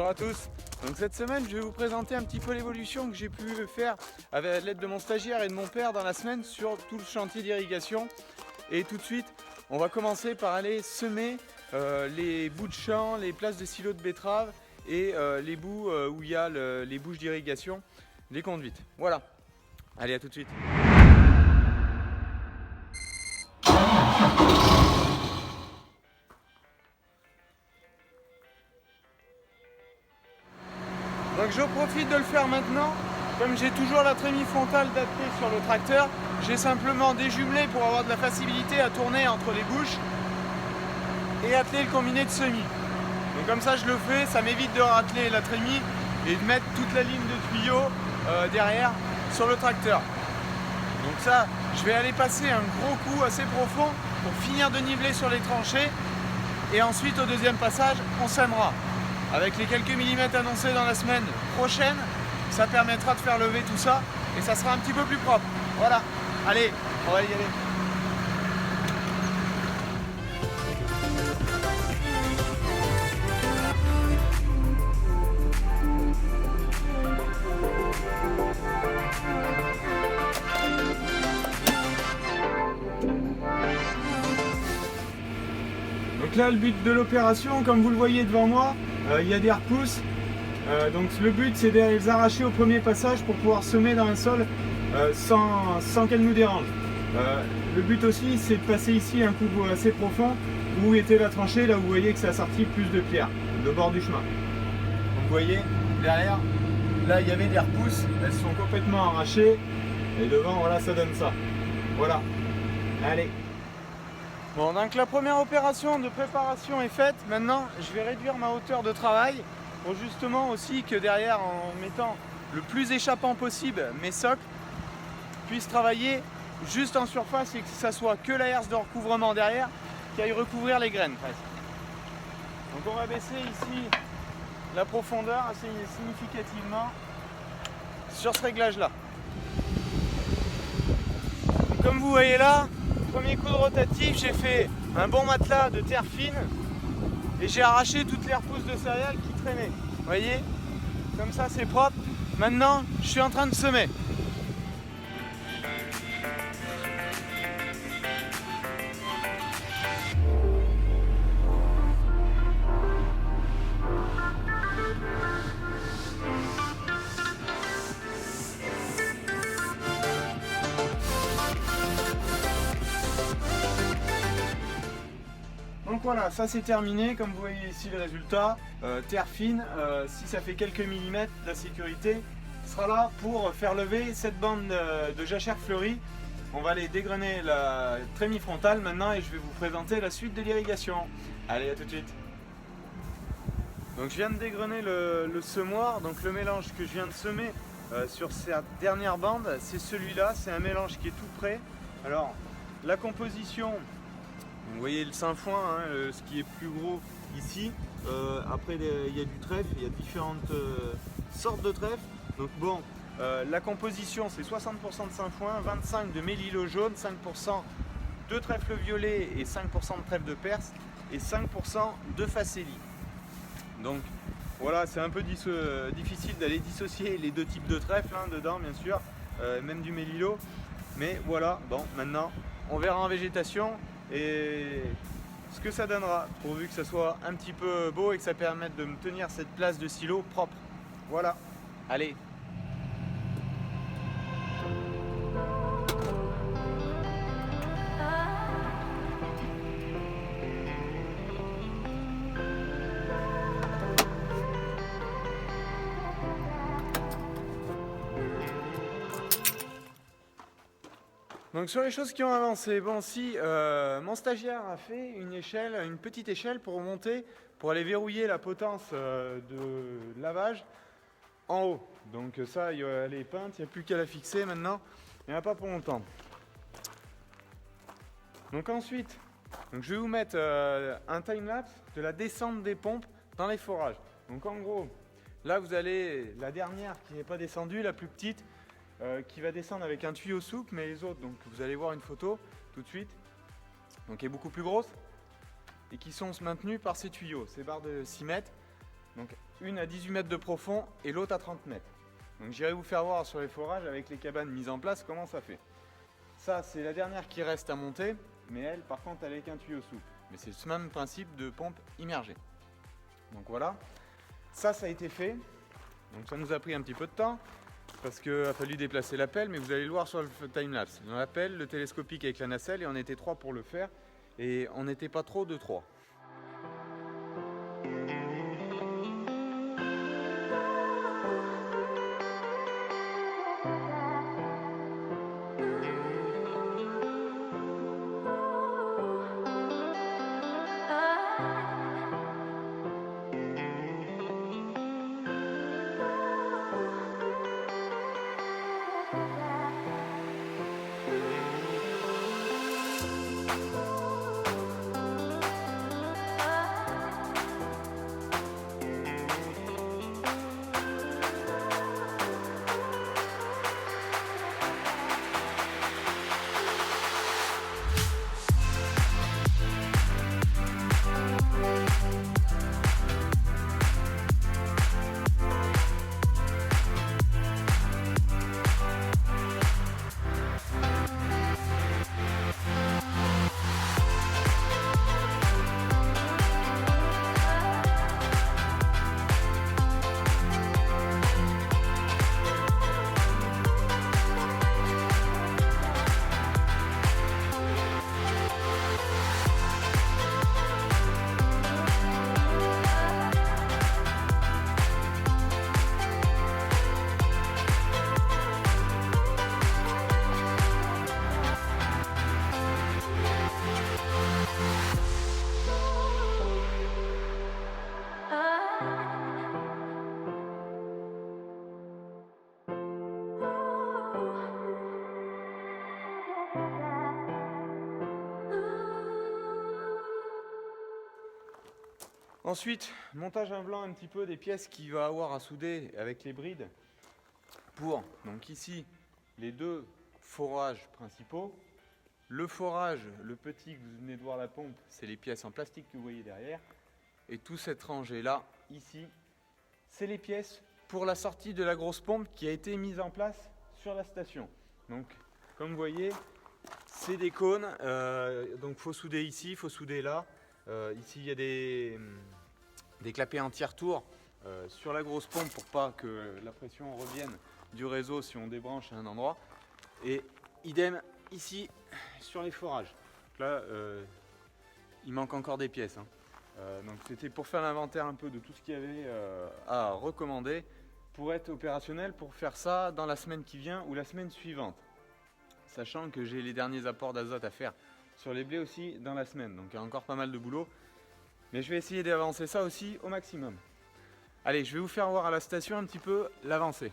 Bonjour à tous. Donc cette semaine, je vais vous présenter un petit peu l'évolution que j'ai pu faire avec l'aide de mon stagiaire et de mon père dans la semaine sur tout le chantier d'irrigation. Et tout de suite, on va commencer par aller semer les bouts de champs, les places de silos de betteraves et les bouts où il y a les bouches d'irrigation, les conduites. Voilà. Allez, à tout de suite. Donc je profite de le faire maintenant. Comme j'ai toujours la trémie frontale d'attelé sur le tracteur, j'ai simplement déjumelé pour avoir de la facilité à tourner entre les bouches et atteler le combiné de semis. Donc comme ça je le fais, ça m'évite de rateler la trémie et de mettre toute la ligne de tuyaux derrière sur le tracteur. Donc ça, je vais aller passer un gros coup assez profond pour finir de niveler sur les tranchées et ensuite au deuxième passage, on sèmera. Avec les quelques millimètres annoncés dans la semaine prochaine, ça permettra de faire lever tout ça et ça sera un petit peu plus propre. Voilà, allez, on va y aller. Donc là, le but de l'opération, comme vous le voyez devant moi, il y a des repousses. Donc le but, c'est de les arracher au premier passage pour pouvoir semer dans un sol sans qu'elles nous dérangent. Le but aussi, c'est de passer ici un coup assez profond où était la tranchée, là où vous voyez que ça a sorti plus de pierres, le bord du chemin. Donc vous voyez, derrière, là il y avait des repousses, elles sont complètement arrachées et devant, voilà, ça donne ça. Voilà, allez. Bon, donc la première opération de préparation est faite. Maintenant, je vais réduire ma hauteur de travail pour justement aussi que derrière, en mettant le plus échappant possible, mes socles puissent travailler juste en surface et que ça soit que la herse de recouvrement derrière qui aille recouvrir les graines presque. Donc on va baisser ici la profondeur assez significativement sur ce réglage-là. Comme vous voyez là, premier coup de rotatif, j'ai fait un bon matelas de terre fine et j'ai arraché toutes les repousses de céréales qui traînaient. Vous voyez, comme ça c'est propre. Maintenant, je suis en train de semer. Donc voilà, ça c'est terminé, comme vous voyez ici le résultat, terre fine, si ça fait quelques millimètres, la sécurité sera là pour faire lever cette bande de jachère fleurie. On va aller dégrainer la trémie frontale maintenant et je vais vous présenter la suite de l'irrigation. Allez, à tout de suite. Donc je viens de dégrainer le semoir, donc le mélange que je viens de semer sur cette dernière bande, c'est celui-là, c'est un mélange qui est tout prêt. Alors, la composition... Vous voyez le sainfoin, hein, ce qui est plus gros ici. Après il y a du trèfle, il y a différentes sortes de trèfle. Donc bon, la composition c'est 60% de sainfoin, 25% de mélilo jaune, 5% de trèfle violet et 5% de trèfle de perse et 5% de facélie. Donc voilà, c'est un peu difficile d'aller dissocier les deux types de trèfle dedans bien sûr, même du mélilo. Mais voilà, bon maintenant on verra en végétation et ce que ça donnera, pourvu que ça soit un petit peu beau et que ça permette de me tenir cette place de silo propre. Voilà, allez. Donc sur les choses qui ont avancé, bon si mon stagiaire a fait une petite échelle pour monter, pour aller verrouiller la potence de lavage en haut. Donc ça, elle est peinte, il n'y a plus qu'à la fixer maintenant, il n'y en a pas pour longtemps. Donc ensuite, je vais vous mettre un timelapse de la descente des pompes dans les forages. Donc en gros, là vous allez, la dernière qui n'est pas descendue, la plus petite, qui va descendre avec un tuyau souple, mais les autres, donc vous allez voir une photo tout de suite, donc qui est beaucoup plus grosse et qui sont maintenues par ces tuyaux, ces barres de 6 mètres. Donc une à 18 mètres de profond et l'autre à 30 mètres. Donc j'irai vous faire voir sur les forages avec les cabanes mises en place comment ça fait. Ça c'est la dernière qui reste à monter, mais elle par contre elle est avec un tuyau souple. Mais c'est ce même principe de pompe immergée. Donc voilà, ça a été fait. Donc ça nous a pris un petit peu de temps parce qu'il a fallu déplacer la pelle, mais vous allez le voir sur le timelapse. Dans la pelle, le télescopique avec la nacelle, et on était 3 pour le faire, et on n'était pas trop de 3. Ensuite, montage en blanc un petit peu des pièces qu'il va avoir à souder avec les brides pour, donc ici, les 2 forages principaux. Le forage, le petit que vous venez de voir la pompe, c'est les pièces en plastique que vous voyez derrière. Et toute cette rangée là, ici, c'est les pièces pour la sortie de la grosse pompe qui a été mise en place sur la station. Donc, comme vous voyez, c'est des cônes, donc il faut souder ici, il faut souder là. Ici, il y a des clapets en tiers-tour sur la grosse pompe pour pas que la pression revienne du réseau si on débranche à un endroit. Et idem ici sur les forages. Donc là, il manque encore des pièces. Donc c'était pour faire l'inventaire un peu de tout ce qu'il y avait à recommander pour être opérationnel, pour faire ça dans la semaine qui vient ou la semaine suivante. Sachant que j'ai les derniers apports d'azote à faire sur les blés aussi dans la semaine. Donc il y a encore pas mal de boulot. Mais je vais essayer d'avancer ça aussi au maximum. Allez, je vais vous faire voir à la station un petit peu l'avancée.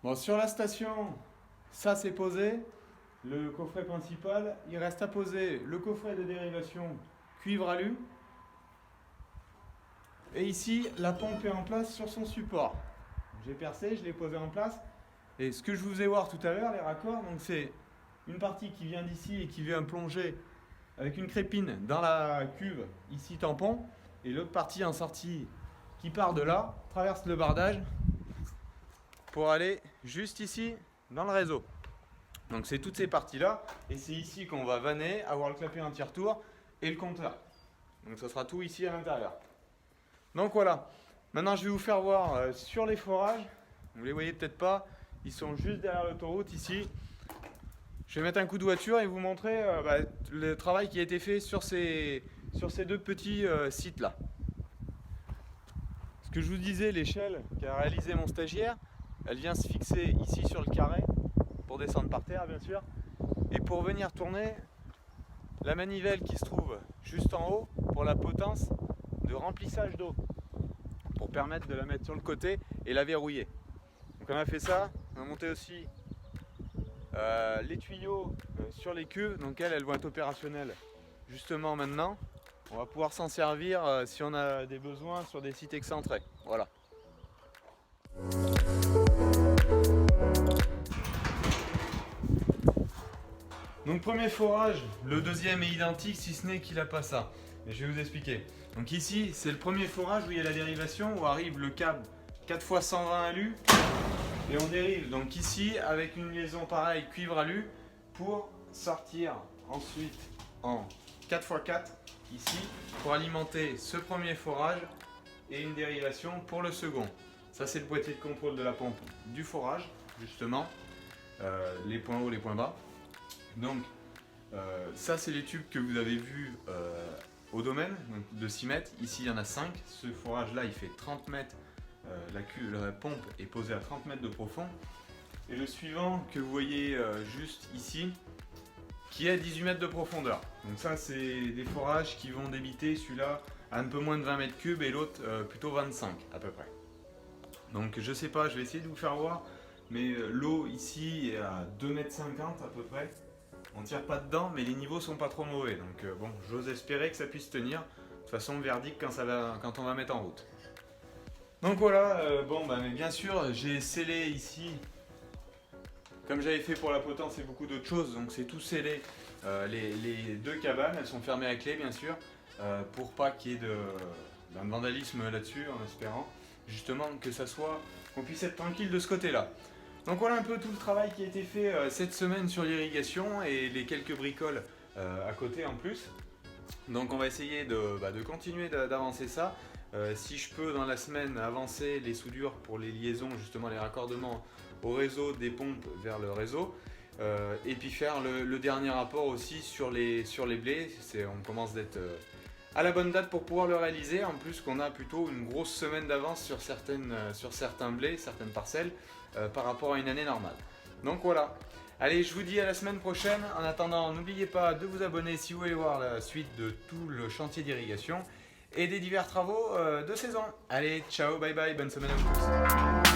Bon, sur la station, ça c'est posé. Le coffret principal, il reste à poser le coffret de dérivation cuivre alu. Et ici, la pompe est en place sur son support. J'ai percé, je l'ai posé en place. Et ce que je vous ai voir tout à l'heure, les raccords, donc c'est une partie qui vient d'ici et qui vient plonger avec une crépine dans la cuve, ici tampon. Et l'autre partie en sortie qui part de là, traverse le bardage pour aller juste ici dans le réseau. Donc c'est toutes ces parties-là, et c'est ici qu'on va vanner, avoir le clapet en tiers-tour et le compteur. Donc ça sera tout ici à l'intérieur. Donc voilà, maintenant je vais vous faire voir sur les forages, vous les voyez peut-être pas, ils sont juste derrière l'autoroute ici. Je vais mettre un coup de voiture et vous montrer le travail qui a été fait sur ces 2 petits sites-là. Ce que je vous disais, l'échelle qu'a réalisé mon stagiaire, elle vient se fixer ici sur le carré, pour descendre par terre bien sûr, et pour venir tourner la manivelle qui se trouve juste en haut pour la potence de remplissage d'eau, pour permettre de la mettre sur le côté et la verrouiller. Donc on a fait ça, on a monté aussi les tuyaux sur les cuves, donc elles vont être opérationnelles justement maintenant. On va pouvoir s'en servir si on a des besoins sur des sites excentrés. Voilà. Donc premier forage, le deuxième est identique si ce n'est qu'il n'a pas ça. Mais je vais vous expliquer. Donc ici, c'est le premier forage où il y a la dérivation, où arrive le câble 4x120 alu et on dérive. Donc ici, avec une liaison pareille cuivre alu pour sortir ensuite en 4x4 ici pour alimenter ce premier forage et une dérivation pour le second. Ça, c'est le boîtier de contrôle de la pompe du forage, justement. Les points hauts, les points bas. Donc ça c'est les tubes que vous avez vus au domaine, donc de 6 mètres, ici il y en a 5, ce forage là il fait 30 mètres, la pompe est posée à 30 mètres de profond, et le suivant que vous voyez juste ici, qui est à 18 mètres de profondeur. Donc ça c'est des forages qui vont débiter, celui-là à un peu moins de 20 mètres cubes et l'autre plutôt 25 à peu près. Donc je sais pas, je vais essayer de vous faire voir, mais l'eau ici est à 2,50 mètres à peu près. On tire pas dedans, mais les niveaux sont pas trop mauvais. Donc bon, j'ose espérer que ça puisse tenir. De toute façon, verdict quand on va mettre en route. Donc voilà, mais bien sûr, j'ai scellé ici, comme j'avais fait pour la potence et beaucoup d'autres choses. Donc c'est tout scellé. Les deux cabanes, elles sont fermées à clé, bien sûr, pour pas qu'il y ait de vandalisme là-dessus, en espérant justement qu'on puisse être tranquille de ce côté-là. Donc voilà un peu tout le travail qui a été fait cette semaine sur l'irrigation et les quelques bricoles à côté en plus. Donc on va essayer de continuer d'avancer ça. Si je peux dans la semaine avancer les soudures pour les liaisons, justement les raccordements au réseau des pompes vers le réseau. Et puis faire le dernier rapport aussi sur les blés. On commence d'être à la bonne date pour pouvoir le réaliser. En plus qu'on a plutôt une grosse semaine d'avance sur certains blés, certaines parcelles. Par rapport à une année normale. Donc voilà. Allez, je vous dis à la semaine prochaine. En attendant, n'oubliez pas de vous abonner si vous voulez voir la suite de tout le chantier d'irrigation et des divers travaux de saison. Allez, ciao, bye bye, bonne semaine à vous tous.